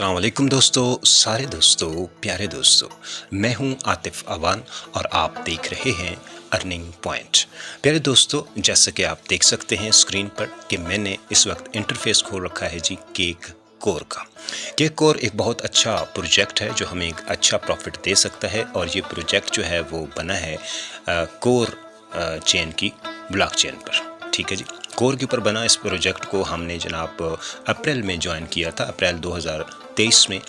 अस्सलाम वालेकुम दोस्तों, सारे दोस्तों, प्यारे दोस्तों। मैं हूं आतिफ अवान और आप देख रहे हैं अर्निंग पॉइंट। प्यारे दोस्तों, जैसा कि आप देख सकते हैं स्क्रीन पर कि मैंने इस वक्त इंटरफेस खोल रखा है जी केक कोर का। केक कोर एक बहुत अच्छा प्रोजेक्ट है जो हमें एक अच्छा प्रॉफिट दे सकता है और ये प्रोजेक्ट जो है वो बना है कोर चेन की ब्लॉकचेन पर। ठीक है जी, कोर के ऊपर बना इस प्रोजेक्ट को हमने जनाब अप्रैल में ज्वाइन किया था, अप्रैल 2023 में।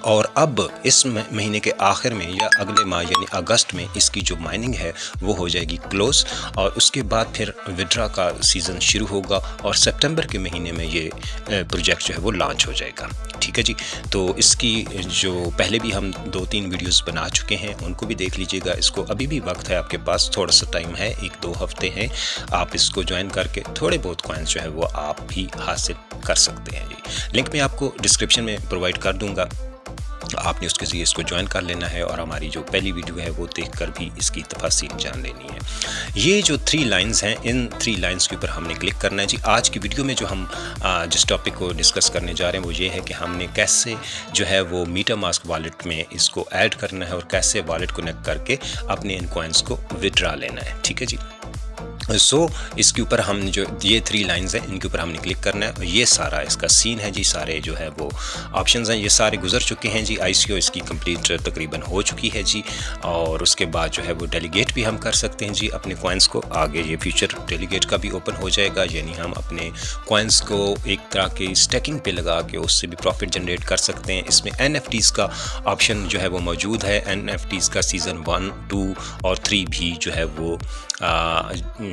और अब इस महीने के आखिर में या अगले माह यानी अगस्त में इसकी जो माइनिंग है वो हो जाएगी क्लोज और उसके बाद फिर विड्रा का सीज़न शुरू होगा और सितंबर के महीने में ये प्रोजेक्ट जो है वो लॉन्च हो जाएगा। ठीक है जी, तो इसकी जो पहले भी हम 2-3 वीडियोस बना चुके हैं उनको भी देख लीजिएगा। इसको अभी भी वक्त है, आपके पास थोड़ा सा टाइम है, 1-2 हफ्ते हैं, आप इसको ज्वाइन करके थोड़े बहुत कॉइन्स जो है वो आप भी हासिल कर सकते हैं जी। लिंक मैं आपको डिस्क्रिप्शन में प्रोवाइड कर दूँगा, आपने उसके ज़रिए इसको ज्वाइन कर लेना है और हमारी जो पहली वीडियो है वो देखकर भी इसकी तफासील जान लेनी है। ये जो 3 लाइंस हैं, इन 3 लाइंस के ऊपर हमने क्लिक करना है जी। आज की वीडियो में जो हम जिस टॉपिक को डिस्कस करने जा रहे हैं वो ये है कि हमने कैसे जो है वो MetaMask वॉलेट में इसको ऐड करना है और कैसे वॉलेट कनेक्ट करके अपने इन कॉइन्स को विड्रा लेना है। ठीक है जी, इसके ऊपर हम जो ये 3 लाइंस हैं इनके ऊपर हमने क्लिक करना है। ये सारा इसका सीन है जी, सारे जो है वो ऑप्शंस हैं ये सारे गुजर चुके हैं जी। ICO इसकी कंप्लीट तकरीबन हो चुकी है जी और उसके बाद जो है वो डेलीगेट भी हम कर सकते हैं जी अपने कॉइन्स को। आगे ये फ्यूचर डेलीगेट का भी ओपन हो जाएगा, यानी हम अपने कॉइन्स को एक तरह की स्टैकिंग पे लगा के उससे भी प्रॉफिट जनरेट कर सकते हैं। इसमें NFTs का ऑप्शन जो है वो मौजूद है। NFTs का सीज़न 1, 2 और 3 भी जो है वो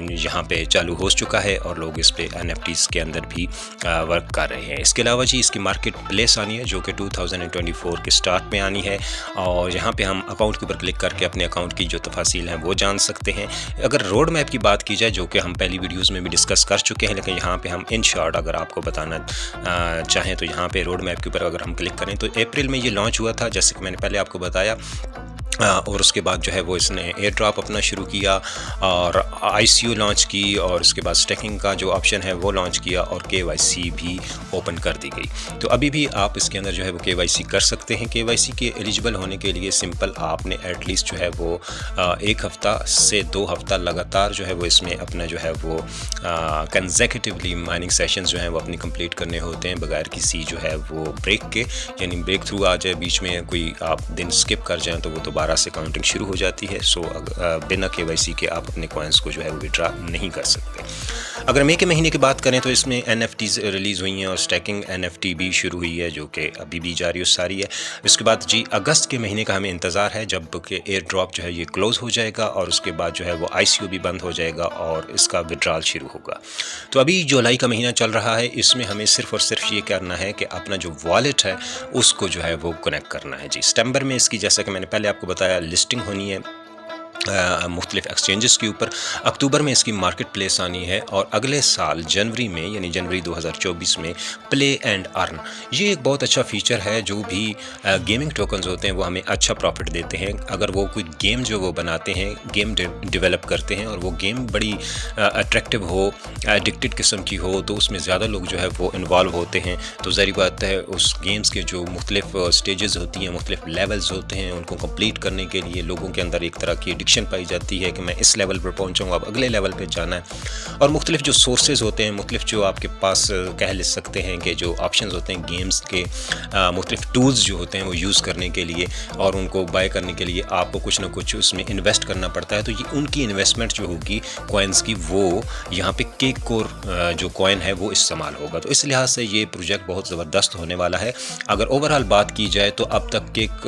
यहाँ पे चालू हो चुका है और लोग इस पे NFTs के अंदर भी वर्क कर रहे हैं। इसके अलावा जी इसकी मार्केट प्लेस आनी है जो कि 2024 के स्टार्ट में आनी है और यहाँ पे हम अकाउंट के ऊपर क्लिक करके अपने अकाउंट की जो तफासील हैं वो जान सकते हैं। अगर रोड मैप की बात की जाए जो कि हम पहली वीडियोज़ में भी डिस्कस कर चुके हैं, लेकिन यहाँ पे हम इन शॉर्ट अगर आपको बताना चाहें तो यहाँ पे रोड मैप के ऊपर अगर हम क्लिक करें तो अप्रैल में ये लॉन्च हुआ था जैसे कि मैंने पहले आपको बताया। और उसके बाद जो है वो इसने एयर ड्रॉप अपना शुरू किया और ICO लॉन्च की और उसके बाद स्टैकिंग का जो ऑप्शन है वो लॉन्च किया और KYC भी ओपन कर दी गई। तो अभी भी आप इसके अंदर जो है वो KYC कर सकते हैं। KYC के एलिजिबल होने के लिए सिंपल आपने एटलीस्ट जो है वो 1 हफ़्ता से 2 हफ़्ता लगातार जो है वो इसमें अपना जो है वो कंसेक्यूटिवली माइनिंग सेशंस जो हैं वो अपनी कंप्लीट करने होते हैं बगैर किसी जो है वो ब्रेक के, यानी ब्रेक थ्रू आ जाए बीच में कोई आप दिन स्किप कर जाएँ तो वो दोबारा से काउंटिंग शुरू हो जाती है। बिना KYC के आप अपने कॉइन्स को जो है वो विड्रा नहीं कर सकते। अगर मई के महीने की बात करें तो इसमें NFTs रिलीज़ हुई हैं और स्टैकिंग NFT भी शुरू हुई है जो कि अभी भी जारी और सारी है। इसके बाद जी अगस्त के महीने का हमें इंतज़ार है जब कि एयर ड्रॉप जो है ये क्लोज़ हो जाएगा और उसके बाद जो है वो ICO भी बंद हो जाएगा और इसका विड्रॉल शुरू होगा। तो अभी जुलाई का महीना चल रहा है, इसमें हमें सिर्फ़ और सिर्फ ये करना है कि अपना जो वॉलेट है उसको जो है वो कनेक्ट करना है जी। सितंबर में इसकी जैसा कि मैंने पहले आपको बताया लिस्टिंग होनी है मुख्तलिफ एक्सचेंजेस के ऊपर। अक्टूबर में इसकी मार्केट प्लेस आनी है और अगले साल जनवरी में यानी जनवरी 2024 में प्ले एंड अर्न, ये एक बहुत अच्छा फीचर है। जो भी गेमिंग टोकन्स होते हैं वो हमें अच्छा प्रॉफिट देते हैं। अगर वो कोई गेम जो वो बनाते हैं, गेम डेवलप करते हैं और वो गेम बड़ी अट्रैक्टिव हो, एडिक्टेड किस्म की हो तो उसमें ज़्यादा लोग जो है वो इन्वॉल्व होते हैं। तो ज़ाहिर बात है उस गेम्स के जो मुख्तलिफ स्टेजेस होती हैं, मुख्तलिफ लेवल्स होते हैं, उनको कंप्लीट करने के लिए लोगों के अंदर एक तरह की पाई जाती है कि मैं इस लेवल पर पहुंचाऊँ, अब अगले लेवल पे जाना है। और मुख्तलिफ जो सोर्सेज होते हैं, मुख्तलिफ जो आपके पास कह ले सकते हैं कि जो ऑप्शंस होते हैं गेम्स के, मुख्तलिफ टूल्स जो होते हैं वो यूज़ करने के लिए और उनको बाय करने के लिए आपको कुछ ना कुछ उसमें इन्वेस्ट करना पड़ता है। तो ये उनकी इन्वेस्टमेंट जो होगी कॉइन्स की वो यहाँ पे केक कोर जो कॉइन है वो इस्तेमाल होगा। तो इस लिहाज से ये प्रोजेक्ट बहुत ज़बरदस्त होने वाला है। अगर ओवरऑल बात की जाए तो अब तक केक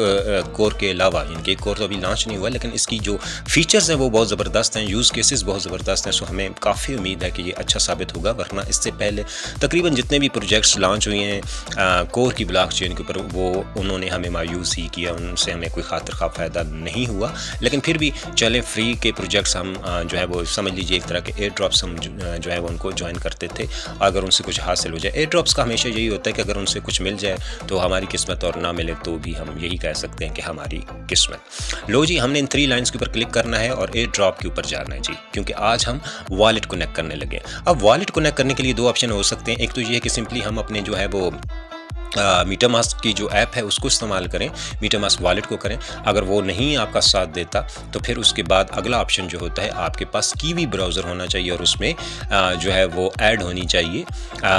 कोर के अलावा, केक कोर तो अभी लॉन्च नहीं हुआ, लेकिन इसकी जो फीचर्स हैं वो बहुत ज़बरदस्त हैं, यूज़ केसेस बहुत ज़बरदस्त हैं। सो हमें काफ़ी उम्मीद है कि ये अच्छा साबित होगा। वरना इससे पहले तकरीबन जितने भी प्रोजेक्ट्स लॉन्च हुए हैं कोर की ब्लॉकचेन के ऊपर वो उन्होंने हमें मायूस ही किया, उनसे हमें कोई खातिर खा फ़ायदा नहीं हुआ। लेकिन फिर भी चले फ्री के प्रोजेक्ट्स हम जो है वो समझ लीजिए एक तरह के एयर ड्रॉप्स हम जो है वो उनको ज्वाइन करते थे। अगर उनसे कुछ हासिल हो जाए, एयर ड्रॉप्स का हमेशा यही होता है कि अगर उनसे कुछ मिल जाए तो हमारी किस्मत और ना मिले तो भी हम यही कह सकते हैं कि हमारी किस्मत। लो जी, हमने इन 3 लाइन्स के ऊपर क्लिक करना है और एयर ड्रॉप के ऊपर जाना है जी, क्योंकि आज हम वॉलेट कनेक्ट करने लगे। अब वॉलेट कनेक्ट करने के लिए 2 ऑप्शन हो सकते हैं। एक तो ये है कि सिंपली हम अपने जो है वो मीटामास्क की जो ऐप है उसको इस्तेमाल करें, मीटामास्क वॉलेट को करें। अगर वो नहीं आपका साथ देता तो फिर उसके बाद अगला ऑप्शन जो होता है, आपके पास कीवी ब्राउज़र होना चाहिए और उसमें जो है वो ऐड होनी चाहिए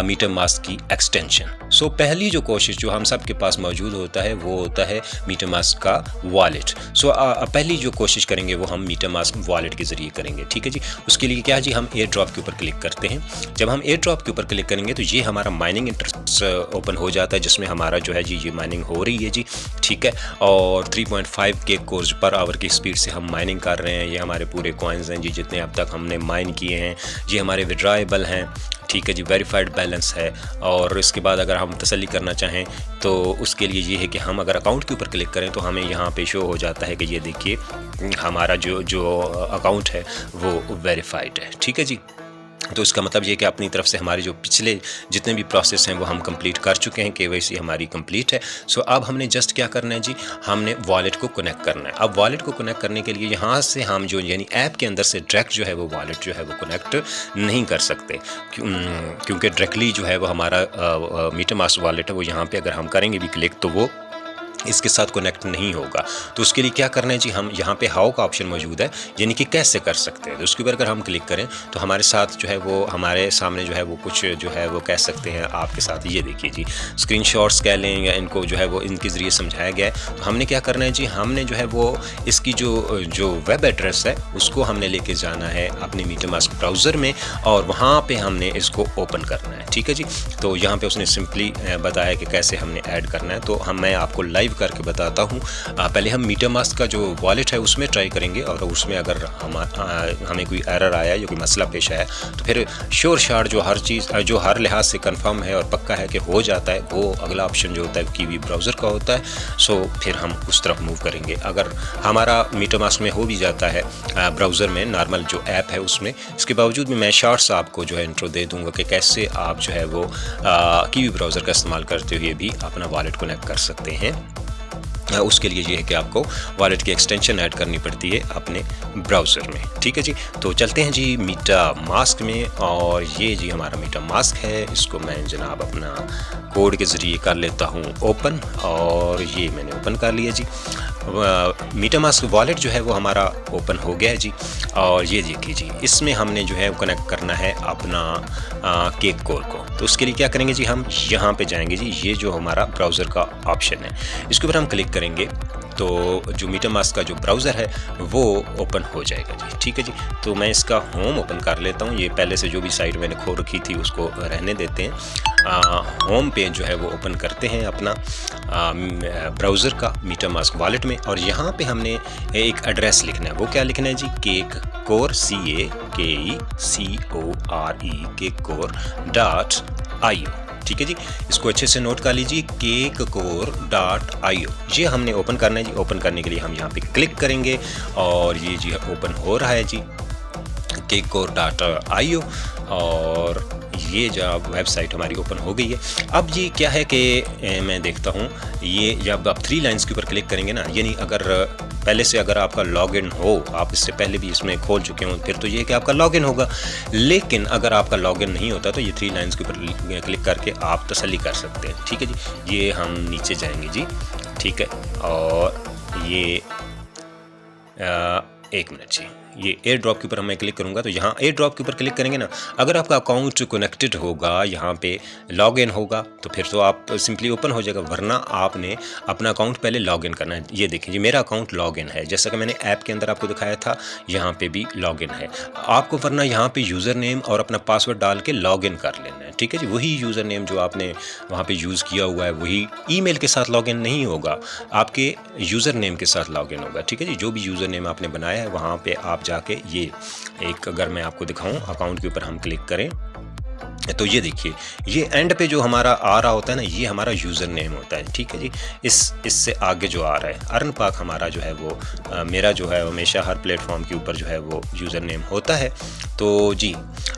मीटामास्क की एक्सटेंशन। सो पहली जो कोशिश जो हम सब के पास मौजूद होता है वो होता है मीटामास्क का वॉलेट। सो पहली जो कोशिश करेंगे वो हम मीटामास्क वॉलेट के ज़रिए करेंगे, ठीक है जी। उसके लिए क्या जी, हम एयर ड्रॉप के ऊपर क्लिक करते हैं। जब हम एयर ड्रॉप के ऊपर क्लिक करेंगे तो ये हमारा माइनिंग इंटरेस्ट ओपन हो जाता है, जिसमें हमारा जो है जी ये माइनिंग हो रही है जी, ठीक है। और 3.5 के कोर्स पर आवर की स्पीड से हम माइनिंग कर रहे हैं। ये हमारे पूरे कॉइन्स हैं जी, जितने अब तक हमने माइन किए हैं, ये हमारे विड्राएबल हैं, ठीक है जी, वेरीफाइड बैलेंस है। और इसके बाद अगर हम तसल्ली करना चाहें तो उसके लिए ये है कि हम अगर अकाउंट के ऊपर क्लिक करें तो हमें यहाँ पे शो हो जाता है कि ये देखिए हमारा जो अकाउंट है वो वेरीफाइड है, ठीक है जी। तो इसका मतलब ये कि अपनी तरफ से हमारे जो पिछले जितने भी प्रोसेस हैं वो हम कंप्लीट कर चुके हैं, केवाईसी हमारी कंप्लीट है। सो अब हमने जस्ट क्या करना है जी, हमने वॉलेट को कनेक्ट करना है। अब वॉलेट को कनेक्ट करने के लिए यहाँ से हम जो यानी ऐप के अंदर से डायरेक्ट जो है वो वॉलेट जो है वो कनेक्ट नहीं कर सकते, क्योंकि डायरेक्टली जो है वो हमारा मीटामास्क वॉलेट है वो यहाँ पर अगर हम करेंगे भी क्लिक तो वो इसके साथ कनेक्ट नहीं होगा। तो उसके लिए क्या करना है जी, हम यहाँ पे हाउ का ऑप्शन मौजूद है, यानी कि कैसे कर सकते हैं। तो उसके ऊपर अगर हम क्लिक करें तो हमारे साथ जो है वो हमारे सामने जो है वो कुछ जो है वो कह सकते हैं आपके साथ, ये देखिए जी स्क्रीनशॉट्स कह लें या इनको जो है वो इनके ज़रिए समझाया गया है। तो हमने क्या करना है जी, हमने जो है वो इसकी जो वेब एड्रेस है उसको हमने लेके जाना है अपने मीटामास्क ब्राउज़र में और वहाँ पर हमने इसको ओपन करना है, ठीक है जी। तो यहाँ पर उसने सिंपली बताया कि कैसे हमने ऐड करना है। तो मैं आपको लाइव करके बताता हूँ। पहले हम मीटामास्क का जो वॉलेट है उसमें ट्राई करेंगे और उसमें अगर हमें कोई एरर आया या कोई मसला पेश आया तो फिर श्योर शॉट जो हर चीज़ जो हर लिहाज से कंफर्म है और पक्का है कि हो जाता है, वो अगला ऑप्शन जो होता है कीवी ब्राउज़र का होता है। सो फिर हम उस तरफ मूव करेंगे। अगर हमारा मीटामास्क में हो भी जाता है ब्राउज़र में नॉर्मल जो ऐप है उसमें, इसके बावजूद भी मैं शॉर्ट्स आपको जो है इंट्रो दे दूँगा कि कैसे आप जो है वो कीवी ब्राउज़र का इस्तेमाल करते हुए भी अपना वॉलेट कनेक्ट कर सकते हैं। उसके लिए ये है कि आपको वॉलेट की एक्सटेंशन ऐड करनी पड़ती है अपने ब्राउज़र में, ठीक है जी। तो चलते हैं जी मीटामास्क में और ये जी हमारा मीटामास्क है। इसको मैं जनाब अपना कोड के ज़रिए कर लेता हूँ ओपन और ये मैंने ओपन कर लिया जी। मीटामास्क वॉलेट जो है वो हमारा ओपन हो गया है जी। और ये देखिए जी, इसमें हमने जो है कनेक्ट करना है अपना केक कोर को। तो उसके लिए क्या करेंगे जी, हम यहाँ पे जाएंगे जी, ये जो हमारा ब्राउज़र का ऑप्शन है इसके ऊपर हम क्लिक करेंगे तो जो मीटामास्क का जो ब्राउज़र है वो ओपन हो जाएगा जी, ठीक है जी। तो मैं इसका होम ओपन कर लेता हूँ। ये पहले से जो भी साइट मैंने खोल रखी थी उसको रहने देते हैं। होम पे जो है वो ओपन करते हैं अपना ब्राउज़र का मीटामास्क वॉलेट में और यहाँ पे हमने एक एड्रेस लिखना है। वो क्या लिखना है जी, केक कोर CAKECORE.IO, ठीक है जी। इसको अच्छे से नोट कर लीजिए, KakeCore.IO। ये हमने ओपन करना है जी। ओपन करने के लिए हम यहाँ पे क्लिक करेंगे और ये जी ओपन हो रहा है जी KakeCore.IO और ये जब वेबसाइट हमारी ओपन हो गई है। अब ये क्या है कि मैं देखता हूँ, ये जब आप 3 लाइन्स के ऊपर क्लिक करेंगे ना, यानी अगर पहले से अगर आपका लॉगिन हो, आप इससे पहले भी इसमें खोल चुके हों, फिर तो ये कि आपका लॉगिन होगा। लेकिन अगर आपका लॉगिन नहीं होता तो ये 3 लाइन्स के ऊपर क्लिक करके आप तसल्ली कर सकते हैं, ठीक है जी। ये हम नीचे जाएंगे जी, ठीक है। और ये एक मिनट जी, ये एयर ड्रॉप के ऊपर मैं क्लिक करूंगा तो यहाँ एयर ड्रॉप के ऊपर क्लिक करेंगे ना, अगर आपका अकाउंट कनेक्टेड होगा, यहाँ पे लॉगिन होगा तो फिर तो आप सिंपली ओपन हो जाएगा, वरना आपने अपना अकाउंट पहले लॉगिन करना है। ये देखिए जी, मेरा अकाउंट लॉगिन है, जैसा कि मैंने ऐप के अंदर आपको दिखाया था, यहाँ पे भी लॉगिन है आपको, वरना यहाँ पे यूज़र नेम और अपना पासवर्ड डाल के लॉगिन कर लेना है, ठीक है जी। वही यूज़र नेम जो आपने वहाँ पे यूज़ किया हुआ है वही, ईमेल के साथ लॉगिन नहीं होगा, आपके यूज़र नेम के साथ लॉगिन होगा, ठीक है जी। जो भी यूज़र नेम आपने बनाया है वहाँ पे आप जाके ये एक, अगर मैं आपको दिखाऊं अकाउंट के ऊपर हम क्लिक करें तो ये देखिए, ये एंड पे जो हमारा आ रहा होता है ना, ये हमारा यूज़र नेम होता है, ठीक है जी। इससे आगे जो आ रहा है अर्न पाक हमारा जो है वो मेरा जो है हमेशा हर प्लेटफॉर्म के ऊपर जो है वो यूज़र नेम होता है। तो जी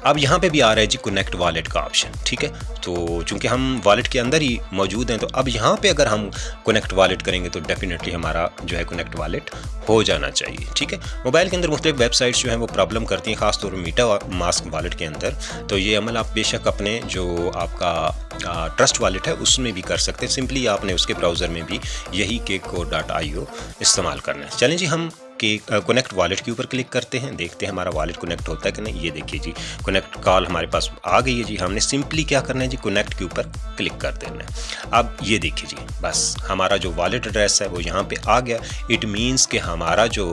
अब यहाँ पे भी आ रहा है जी कनेक्ट वॉलेट का ऑप्शन, ठीक है। तो चूंकि हम वॉलेट के अंदर ही मौजूद हैं, तो अब यहाँ पे अगर हम कनेक्ट वॉलेट करेंगे तो डेफिनेटली हमारा जो है कनेक्ट वॉलेट हो जाना चाहिए, ठीक है। मोबाइल के अंदर मुख्तलिफ वेबसाइट्स जो हैं वो प्रॉब्लम करती हैं, खासतौर पर मीटा मास्क वॉलेट के अंदर। तो ये अमल आप बेशक अपने जो आपका ट्रस्ट वॉलेट है उसमें भी कर सकते हैं। सिंपली आपने उसके ब्राउज़र में भी यही kcore.io इस्तेमाल करना है। चलें जी हम कि कनेक्ट वॉलेट के ऊपर क्लिक करते हैं, देखते हैं हमारा वॉलेट कनेक्ट होता है कि नहीं। ये देखिए जी कनेक्ट कॉल हमारे पास आ गई है जी। हमने सिंपली क्या करना है जी, कनेक्ट के ऊपर क्लिक कर देना है। अब ये देखिए जी बस हमारा जो वॉलेट एड्रेस है वो यहाँ पे आ गया। इट मीन्स कि हमारा जो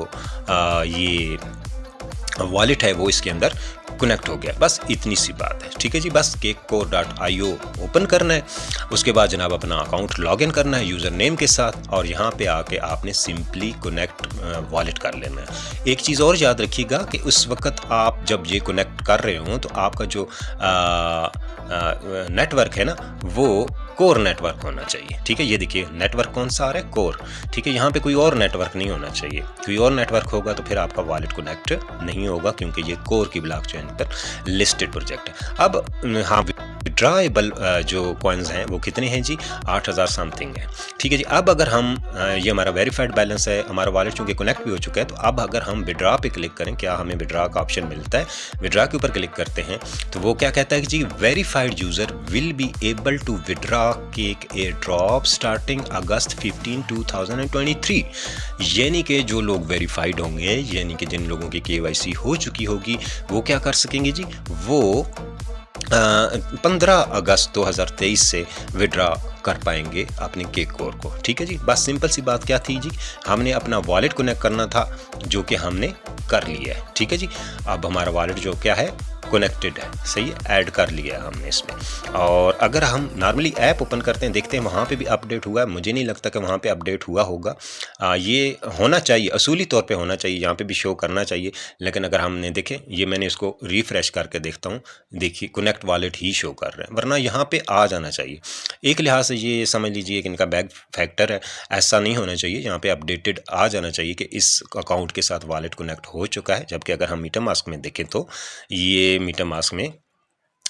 ये वॉलेट है वो इसके अंदर कनेक्ट हो गया। बस इतनी सी बात है, ठीक है जी। बस kcore.io ओपन करना है, उसके बाद जनाब अपना अकाउंट लॉगिन करना है यूज़र नेम के साथ, और यहाँ पे आके आपने सिंपली कनेक्ट वॉलेट कर लेना है। एक चीज़ और याद रखिएगा कि उस वक्त आप जब ये कनेक्ट कर रहे हो तो आपका जो नेटवर्क है ना वो कोर नेटवर्क होना चाहिए, ठीक है। ये देखिए नेटवर्क कौन सा आ रहा है, कोर, ठीक है। यहाँ पे कोई और नेटवर्क नहीं होना चाहिए। कोई और नेटवर्क होगा तो फिर आपका वॉलेट कनेक्ट नहीं होगा, क्योंकि ये कोर की ब्लॉकचेन पर लिस्टेड प्रोजेक्ट है। अब हाँ विड्रॉएबल जो कॉइन्स हैं वो कितने हैं जी, 8000 समथिंग है, ठीक है जी। अब अगर हम ये हमारा वेरीफाइड बैलेंस है, हमारा वॉलेट चूँकि कनेक्ट भी हो चुका है, तो अब अगर हम विड्रॉ पे क्लिक करें, क्या हमें विड्रॉ का ऑप्शन मिलता है। विड्रॉ के ऊपर क्लिक करते हैं तो वो क्या कहता है कि जी verified user will be able to withdraw cake airdrop starting August 15 2023। यानी कि जो लोग वेरीफाइड होंगे, यानी कि जिन लोगों की KYC हो चुकी होगी, वो क्या कर सकेंगे जी, वो 15 अगस्त 2023 से विड्रॉ कर पाएंगे अपने kcore को, ठीक है जी। बस सिंपल सी बात क्या थी जी, हमने अपना वॉलेट कनेक्ट करना था जो कि हमने कर लिया है, ठीक है जी। अब हमारा वॉलेट जो क्या है कनेक्टेड है, सही है, ऐड कर लिया है हमने इसमें। और अगर हम नॉर्मली ऐप ओपन करते हैं, देखते हैं वहाँ पे भी अपडेट हुआ है। मुझे नहीं लगता कि वहाँ पे अपडेट हुआ होगा। ये होना चाहिए, असूली तौर पे होना चाहिए, यहाँ पे भी शो करना चाहिए। लेकिन अगर हमने देखें, ये मैंने इसको रिफ़्रेश करके देखता हूँ, देखिए कनेक्ट वॉलेट ही शो कर रहे हैं, वरना यहाँ पे आ जाना चाहिए। एक लिहाज से ये समझ लीजिए कि इनका बैक फैक्टर है, ऐसा नहीं होना चाहिए। यहाँ पे अपडेटेड आ जाना चाहिए कि इस अकाउंट के साथ वॉलेट कनेक्ट हो चुका है। जबकि अगर हम मीटामास्क में देखें तो ये मीटामास्क में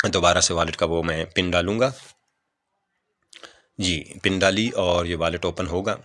दोबारा से वॉलेट का वो मैं पिन डालूंगा जी, पिन डाली और ये वॉलेट ओपन होगा।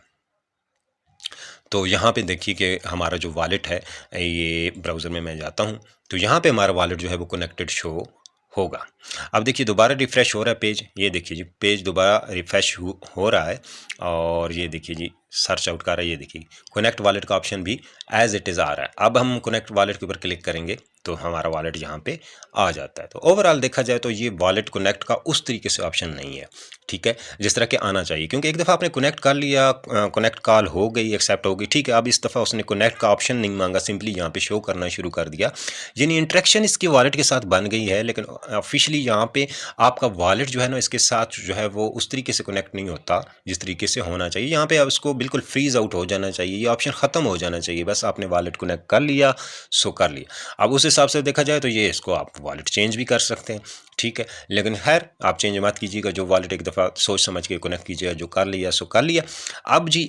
तो यहाँ पे देखिए कि हमारा जो वॉलेट है, ये ब्राउज़र में मैं जाता हूँ तो यहाँ पे हमारा वॉलेट जो है वो कनेक्टेड शो होगा। अब देखिए दोबारा रिफ़्रेश हो रहा है पेज, ये देखिए जी पेज दोबारा रिफ़्रेश हो रहा है, और ये देखिए जी सर्च आउट कर रहा है। ये देखिए कनेक्ट वॉलेट का ऑप्शन भी एज इट इज़ आ रहा है। अब हम कनेक्ट वॉलेट के ऊपर क्लिक करेंगे तो हमारा वॉलेट यहाँ पे आ जाता है। तो ओवरऑल देखा जाए तो ये वॉलेट कनेक्ट का उस तरीके से ऑप्शन नहीं है, ठीक है, जिस तरह के आना चाहिए। क्योंकि एक दफ़ा आपने कनेक्ट कर लिया, कनेक्ट कॉल हो गई, एक्सेप्ट हो गई, ठीक है। अब इस दफ़ा उसने कनेक्ट का ऑप्शन नहीं मांगा, सिंपली यहाँ पे शो करना शुरू कर दिया। यानी इंटरेक्शन इसकी वॉलेट के साथ बन गई है, लेकिन ऑफिशियली यहाँ पे आपका वॉलेट जो है ना इसके साथ जो है वो उस तरीके से कनेक्ट नहीं होता जिस तरीके से होना चाहिए। यहाँ पे अब इसको बिल्कुल फ्रीज आउट हो जाना चाहिए, ये ऑप्शन ख़त्म हो जाना चाहिए। बस आपने वॉलेट कनेक्ट कर लिया सो कर लिया। अब उस हिसाब से देखा जाए तो ये इसको आप वॉलेट चेंज भी कर सकते हैं, ठीक है। लेकिन खैर आप चेंज मत कीजिएगा, जो वॉलेट एक दफ़ा सोच समझ के कनेक्ट कीजिएगा, जो कर लिया सो कर लिया। अब जी